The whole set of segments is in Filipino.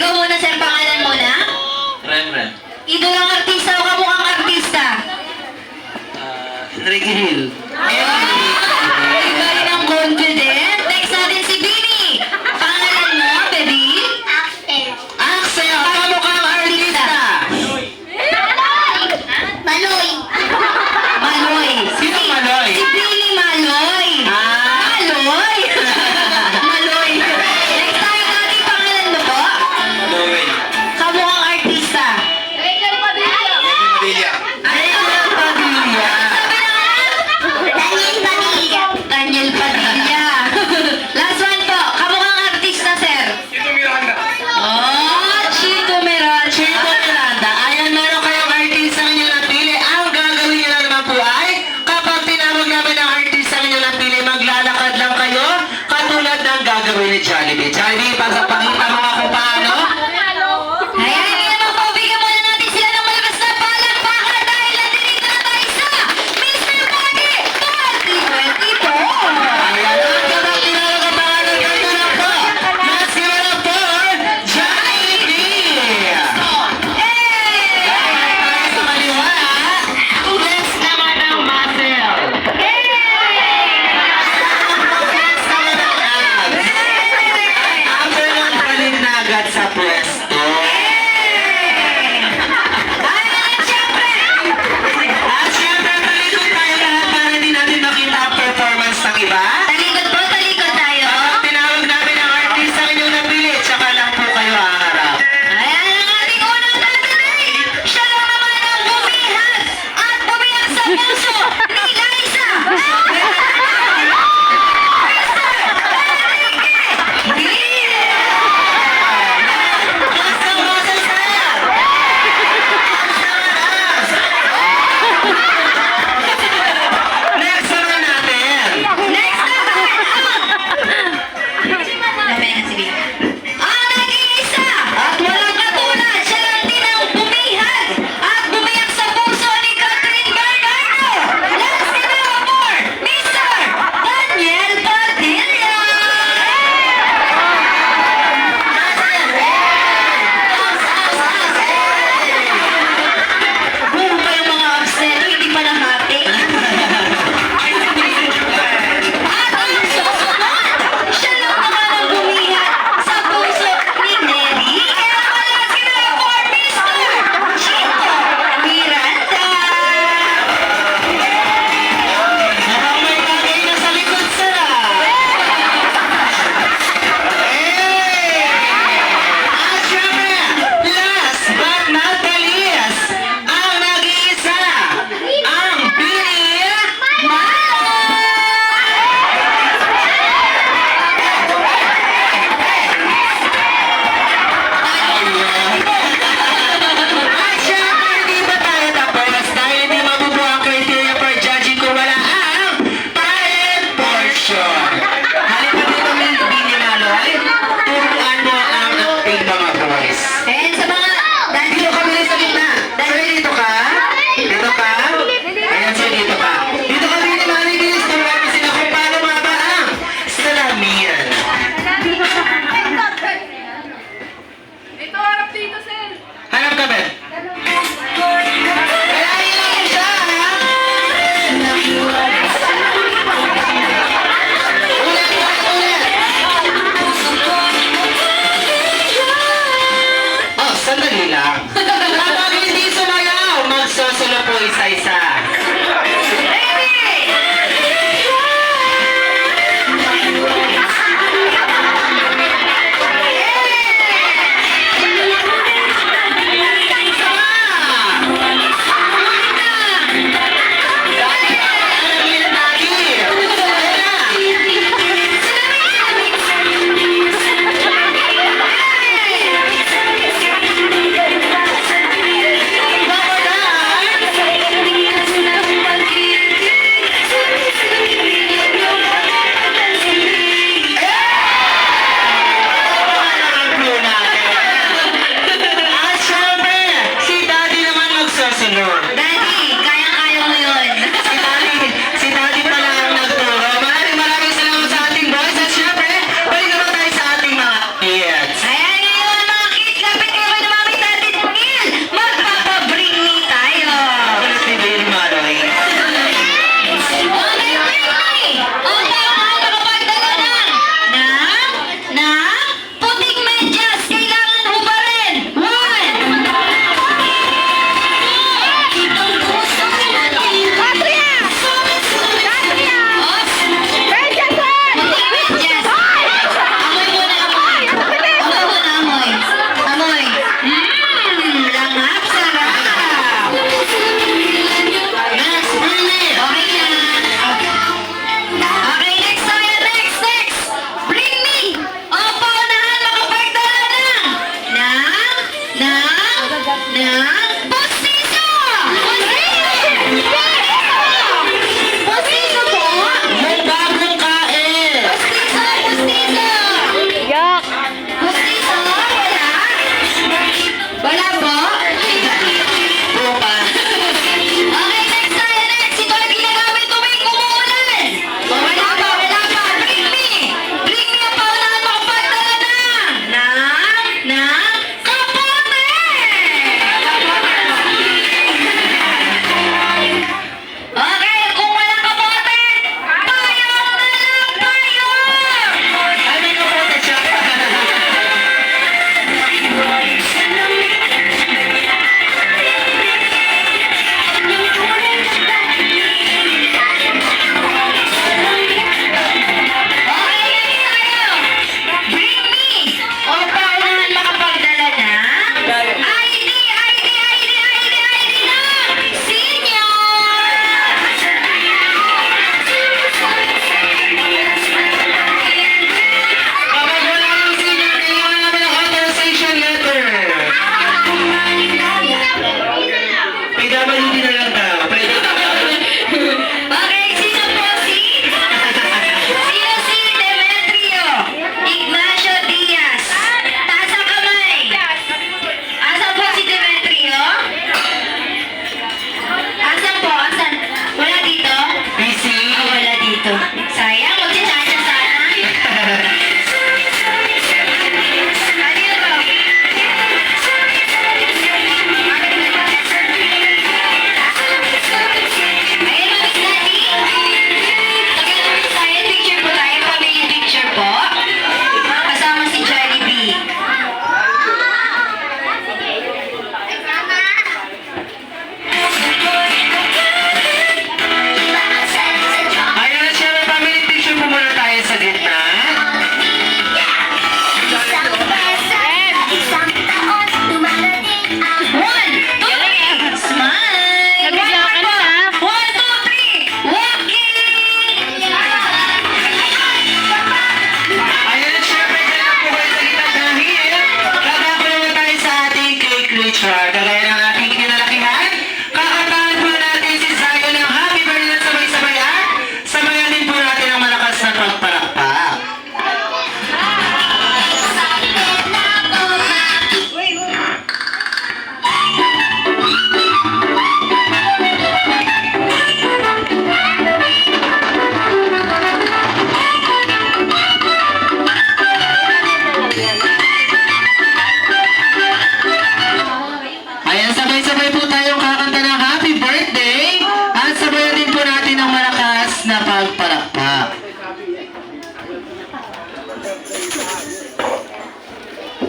Ikaw muna, sir, pangalan mo na? Ren. Idol ang artista o kamukhang artista? Enrique Hill. Iba rin ang confident. Next natin si Bini. Pangalan mo, baby? Axel, kamukhang artista. Maloy. Maloy. Sino Maloy? Si Bini Maloy. Maloy. Maloy. Next tayo natin, pangalan mo po? Lowen. Kamukhang artista. Medyo Padilla. Daniel Padilla. Daniel Padilla. Last one po. Kamukhang artista, sir. Ito Miranda. Oh, Chico Miranda. Chico Miranda. Ayan, meron kayong artista ninyo napili. Ang gagawin nyo na naman po ay, kapag tinawag namin ang artista ninyo napili, maglalakad lang kayo, katulad ng gagawin ni Jollibee. Jollibee, pakita mo nga kung paano. Ayan, hindi naman po. Bigyan muna natin sila ng malakas na palakpakan dahil nandito na tayo sa Mr. Pogi 2024. Ayan, at kapag tinawag ang pangalan, ganito lang po. Let's give it up for Jollibee! Hey! Tayo sa kaliwa. Next naman ang muscle. Next naman ang abs. After ng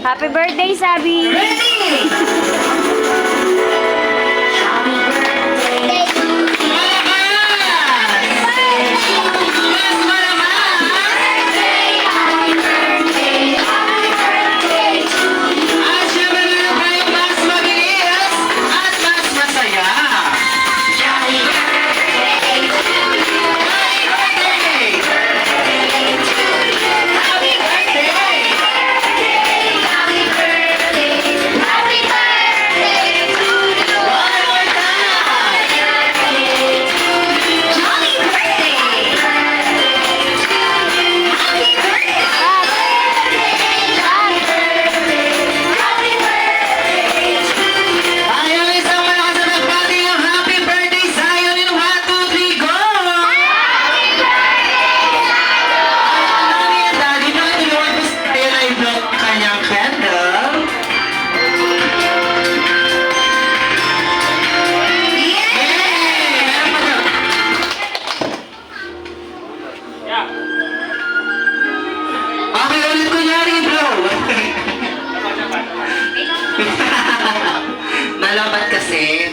Happy birthday, Sabi! Ready? Happy birthday to you. Happy birthday, happy birthday to you. At syempre meron tayong mas mabilis at mas masaya. Happy birthday to you. Happy birthday! Happy birthday. Happy birthday. Happy birthday to you. One more time! Jolly birthday. Happy birthday. Happy birthday to you. Ayaw isang malakas na nagbati ng happy birthday Zion in 1, 2, 3, go! Mami and Daddy, pakitulungan ko sa tayo na i-block ang kanyang candle. Yeah! Okay, ulit ko nyari, bro. Nalabat kasi.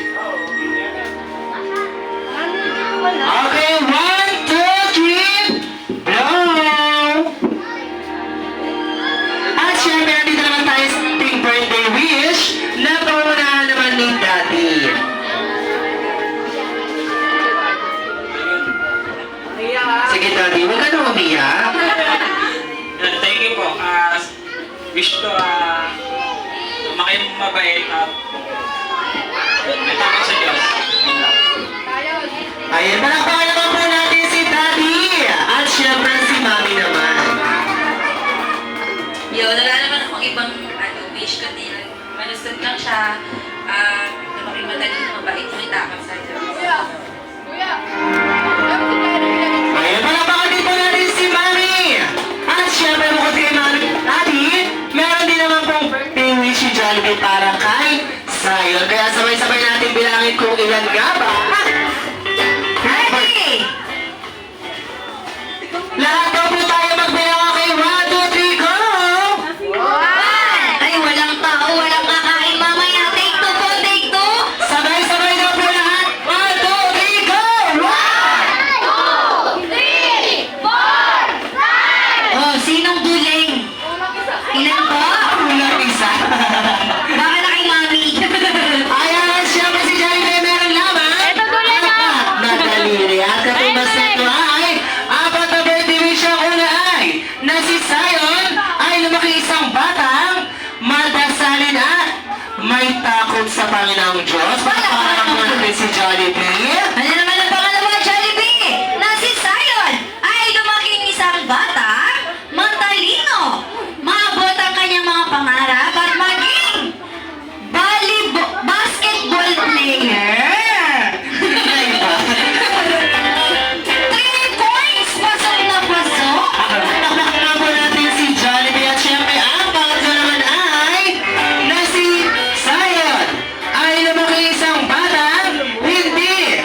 Okay, 1, 2, 3, blow! At syempre, nandito naman tayo sa ating birthday wish na pangunahan naman ni Daddy. Sige, Daddy, huwag ka nang umiyak. Thank you po. Wish ko lumaki mabait at may takot sa Diyos. Yun lang. Ayan, palakpakan naman po natin si Daddy. At syempre, si Mami naman. Yun, wala naman akong ibang wish ko din. Malusog lang siya. Lumaki matalino, mabait, may takot sa Diyos. Ayan, palakpakan din po natin si Mami. At syempre, bukod kay Mami at Daddy, meron din naman pong birthday wish si Jollibee para kay Zion. Kaya sabay-sabay natin bilangin kung ilan nga ba. Ready? Lahat daw po tayo magbilang. Okay, 1, 2, 3, go! Ay, walang tao, walang kakain mamaya. Take two po, take two. Sabay-sabay daw po lahat. 1, 2, 3, go! Oh, sinong duling? Ilan po? Kulang isa. Baka na kay Mami. Ayan, syempre si Jollibee meron lamang. Ito, dulan na. Nadaliri. At katumbas nito ay apat na birthday wish ang una ay na si Zion ay lumaki isang batang madasalin at may takot sa Panginoong Diyos. Palakpakan mo natin si Jollibee. Ano naman ang pangalawa, Jollibee? Na si Zion ay lumaking isang bata, matalino, maabot ang kanyang mga pangarap at maging basketball player. 3 points, pasok na pasok. Palakpakan po natin si Jollibee at syempre ang pangatlo naman ay na si Zion ay lumaki isang batang hindi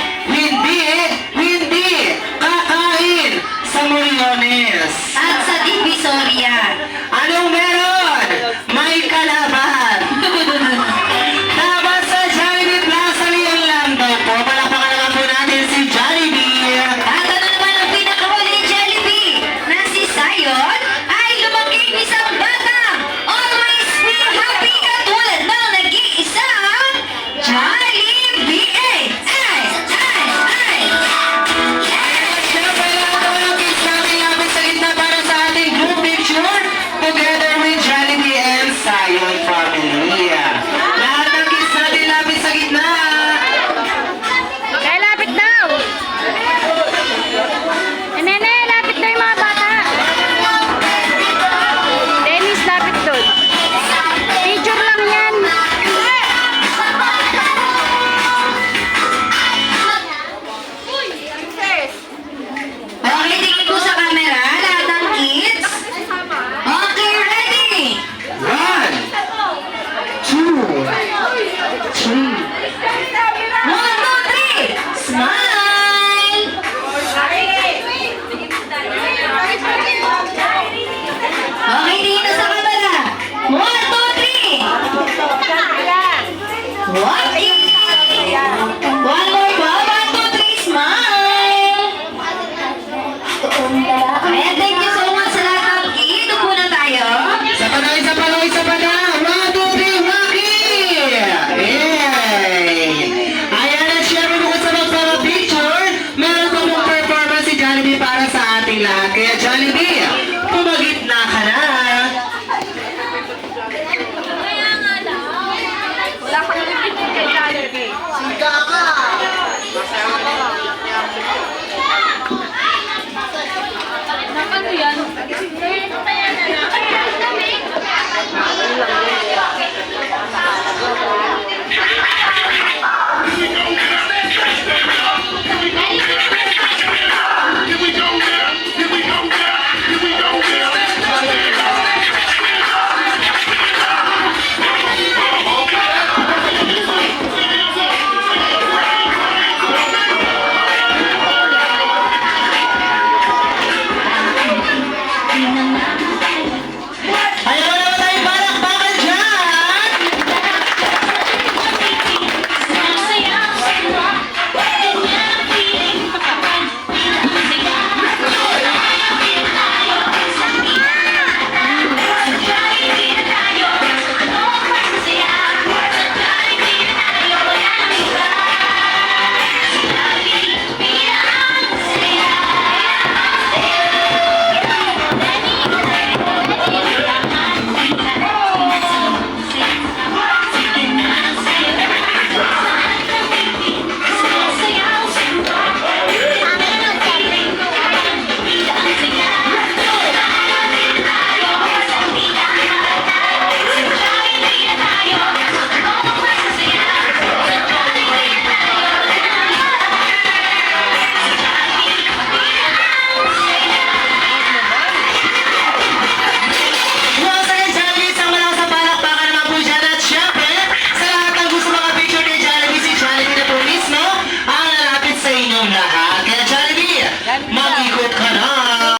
lahat. Kaya Jollibee, mag-ikot ka